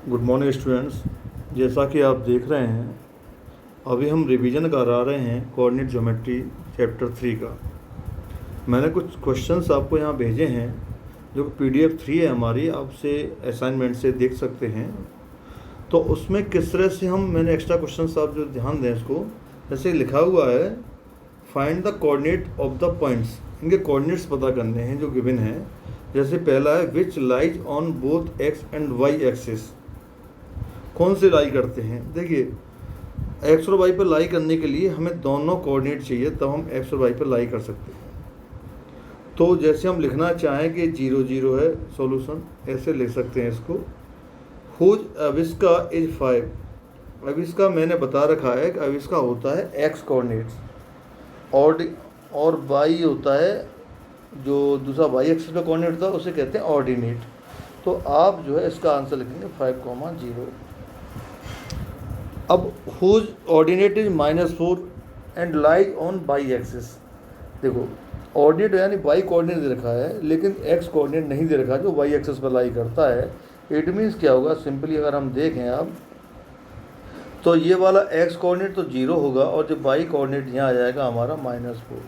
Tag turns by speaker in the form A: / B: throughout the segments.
A: Good morning students. जैसा कि आप देख रहे हैं, अभी हम रिवीजन करा रहे हैं कोऑर्डिनेट ज्योमेट्री चैप्टर 3 का। मैंने कुछ क्वेश्चंस आपको यहाँ भेजे हैं जो PDF 3 है हमारी, आपसे असाइनमेंट से देख सकते हैं। तो उसमें किस तरह से मैंने एक्स्ट्रा क्वेश्चंस, आप जो ध्यान दें इसको, जैसे लिखा हुआ है find the coordinate of the points. इनके कोऑर्डिनेट्स पता करने हैं जो गिवन है। जैसे पहला है which lies on both x and y axis. कौन से लाई करते हैं? देखिए, एक्स और वाई पर लाई करने के लिए हमें दोनों कोऑर्डिनेट चाहिए, तब हम एक्स और वाई पर लाई कर सकते हैं। तो जैसे हम लिखना चाहें कि 0 0 है सॉल्यूशन, ऐसे लिख सकते हैं इसको। Whose Avishka is 5। अविस्का मैंने बता रखा है कि अविस्का होता है एक्स कोऑर्डिनेट्स और वाई होता है जो दूसरा वाई एक्सिस का कोऑर्डिनेट था, उसे कहते हैं ऑर्डिनेट। तो आप जो है इसका आंसर लिखेंगे 5,0। अब whose ordinate is -4 and lies on y axis. देखो, ऑर्डिनेट यानी वाई कोऑर्डिनेट दे रखा है, लेकिन एक्स कोऑर्डिनेट नहीं दे रखा जो वाई एक्सिस पर लाई करता है। इट मीन्स क्या होगा, सिंपली अगर हम देखें आप, तो ये वाला एक्स कोऑर्डिनेट तो 0 होगा और जो वाई कोऑर्डिनेट यहाँ आ जाएगा हमारा -4।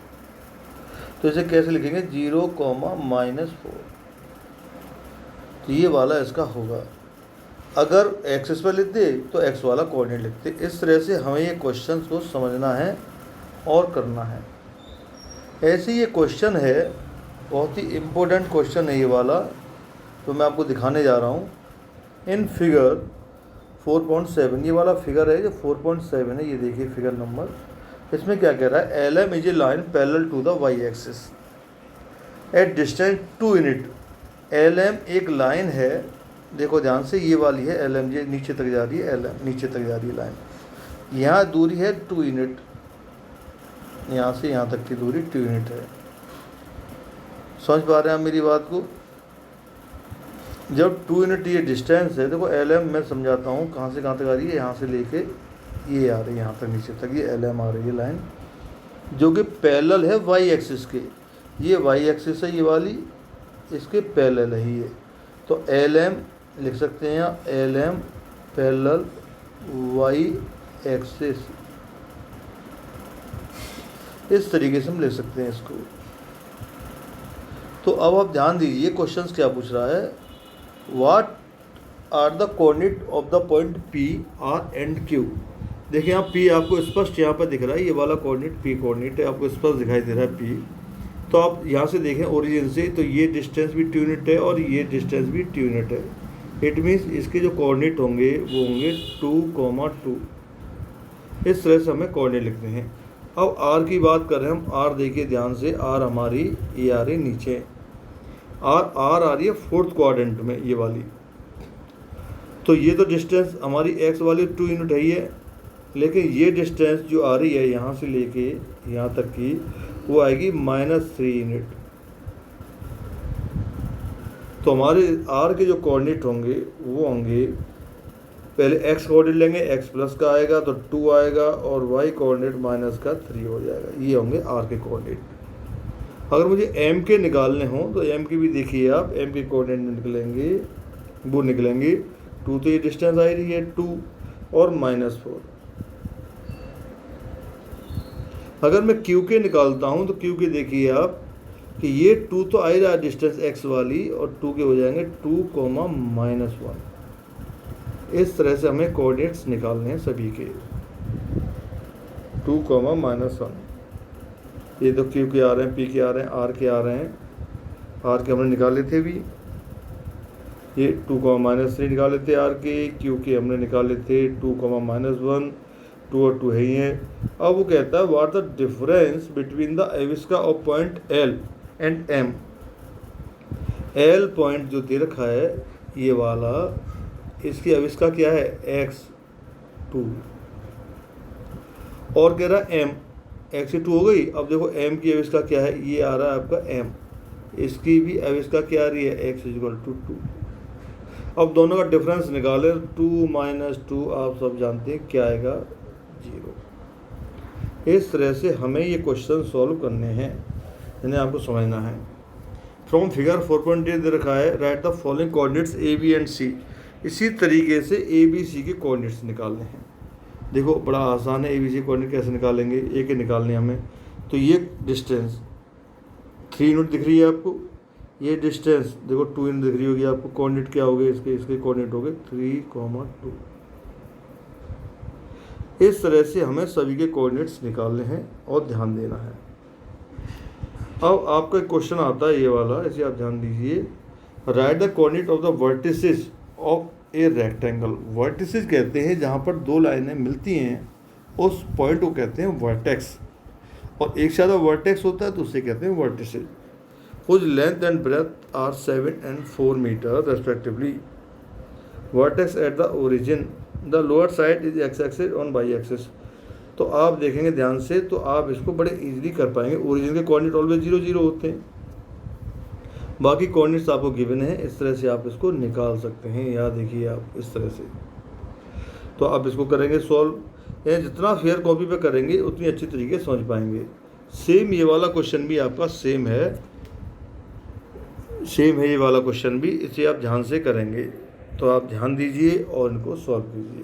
A: तो इसे कैसे लिखेंगे? 0, -4। तो ये वाला इसका होगा। अगर एक्सिस पर लिखते तो एक्स वाला कोऑर्डिनेट लिखते। इस तरह से हमें ये क्वेश्चन को समझना है और करना है। ऐसे ये क्वेश्चन है, बहुत ही इम्पोर्टेंट क्वेश्चन है ये वाला, तो मैं आपको दिखाने जा रहा हूँ। इन फिगर 4.7, ये वाला फिगर है जो 4.7 है, ये देखिए फिगर नंबर। इसमें क्या कह रहा है? LM is a line parallel to the y axis at distance 2 unit. LM एक लाइन है, देखो ध्यान से, ये वाली है LM, ये नीचे तक जा रही है, LM नीचे तक जा रही है लाइन। यहाँ दूरी है 2 यूनिट, यहाँ से यहाँ तक की दूरी 2 यूनिट है। समझ पा रहे हैं आप मेरी बात को? जब 2 यूनिट ये डिस्टेंस है, देखो LM मैं समझाता हूँ कहाँ से कहाँ तक आ रही है। यहाँ से लेके ये आ रही है यहाँ तक नीचे तक, ये LM आ रही है लाइन, जो कि पैरेलल है वाई एक्सिस के। ये वाई एक्सिस है ये वाली, इसके पैरेलल है ये। तो LM लिख सकते हैं यहाँ, LM पैरेलल वाई एक्सिस, इस तरीके से हम लिख सकते हैं इसको। तो अब आप ध्यान दीजिए, क्वेश्चन क्या पूछ रहा है? What are the coordinate of the point P, R and Q। देखिए यहाँ P आपको स्पष्ट यहाँ पर दिख रहा है, ये वाला कोऑर्डिनेट P कोऑर्डिनेट है, आपको स्पष्ट दिखाई दे रहा है P। तो आप यहाँ से देखें ओरिजिन से, तो ये डिस्टेंस भी 2 यूनिट है और ये डिस्टेंस भी 2 यूनिट है। इट मीन्स इसके जो कोऑर्डिनेट होंगे वो होंगे 2,2। इस तरह से हमें कोऑर्डिनेट लिखते हैं। अब R की बात कर रहे हैं हम। R देखिए ध्यान से, R हमारी ये आ रही नीचे, R आ रही है 4th क्वाड्रेंट में, ये वाली। तो ये तो डिस्टेंस हमारी x वाली 2 यूनिट है ये, लेकिन ये डिस्टेंस जो आ रही है यहाँ से लेके यहाँ तक की, वो आएगी -3 यूनिट। तो हमारे R के जो कोऑर्डिनेट होंगे वो होंगे, पहले x कोऑर्डिनेट लेंगे, x प्लस का आएगा तो 2 आएगा, और y कोऑर्डिनेट -3 हो जाएगा। ये होंगे R के कोऑर्डिनेट। अगर मुझे M के निकालने हों तो M के भी देखिए आप, M के कोऑर्डिनेट निकलेंगे, वो निकलेंगे 2, तो ये डिस्टेंस आ रही है 2 और -4। अगर मैं Q के निकालता हूँ तो Q के देखिए आप कि ये 2 तो आ ही रहा है डिस्टेंस x वाली, और 2 के हो जाएंगे 2, -1। इस तरह से हमें कोऑर्डिनेट्स निकालने हैं सभी के, 2, -1। ये तो Q के आ रहे हैं, P के आ रहे हैं, R के आ रहे हैं। R के हमने निकाले थे भी, ये 2, -3 निकाले थे R के। Q के हमने निकाले थे 2, -1, 2 और 2 है ही हैं। अब वो कहता है what the difference between the Avishka of point L and M। L point जो दे रखा है ये वाला, इसकी अविस्का क्या है? x2, और कह रहा है M, x से 2 हो गई। अब देखो M की अविस्का क्या है? ये आ रहा है आपका M, इसकी भी अविस्का क्या आ रही है? x = 2। अब दोनों का डिफरेंस निकालें, 2 - 2 आप सब जानते हैं क्या आएगा? 0। इस तरह से हमें ये क्वेश्चन सॉल्व करने हैं, इन्हें आपको समझना है। फ्रॉम फिगर 4.8 दे रखा है, right the following coordinates A, B and C। इसी तरीके से ए बी सी के कोऑर्डिनेट्स निकालने हैं। देखो बड़ा आसान है, ए बी सी कोऑर्डिनेट कैसे निकालेंगे, ए के निकालने हमें। तो ये डिस्टेंस 3 यूनिट दिख रही है आपको, ये डिस्टेंस देखो 2 यूनिट दिख रही होगी आपको। कोऑर्डिनेट क्या हो गए इसके कोऑर्डिनेट हो गए 3, 2। इस तरह से हमें सभी के कोऑर्डिनेट्स निकालने हैं और ध्यान देना है। अब आपका एक क्वेश्चन आता है ये वाला, इसे आप ध्यान दीजिए। Right the coordinate of the vertices of a rectangle. Vertices कहते हैं जहाँ पर दो लाइनें मिलती हैं, उस पॉइंट को कहते हैं वर्टेक्स। और एक से ज़्यादा वर्टेक्स होता है तो उसे कहते हैं vertices. whose length and breadth are 7 and 4 meter respectively. Vertex at the origin, the lower side is x-axis on y-axis. तो आप देखेंगे ध्यान से तो आप इसको बड़े इजीली कर पाएंगे। ओरिजिन के कोऑर्डिनेट ऑलवेज 0 0 होते हैं, बाकी कोऑर्डिनेट्स आपको गिवन है। इस तरह से आप इसको निकाल सकते हैं। याद देखिए आप इस तरह से, तो आप इसको करेंगे सॉल्व, या जितना फेयर कॉपी पे करेंगे उतनी अच्छी तरीके से समझ पाएंगे। सेम ये वाला क्वेश्चन भी आपका सेम है ये वाला क्वेश्चन भी, इसे आप ध्यान से करेंगे। तो आप ध्यान दीजिए और इनको सॉल्व कीजिए।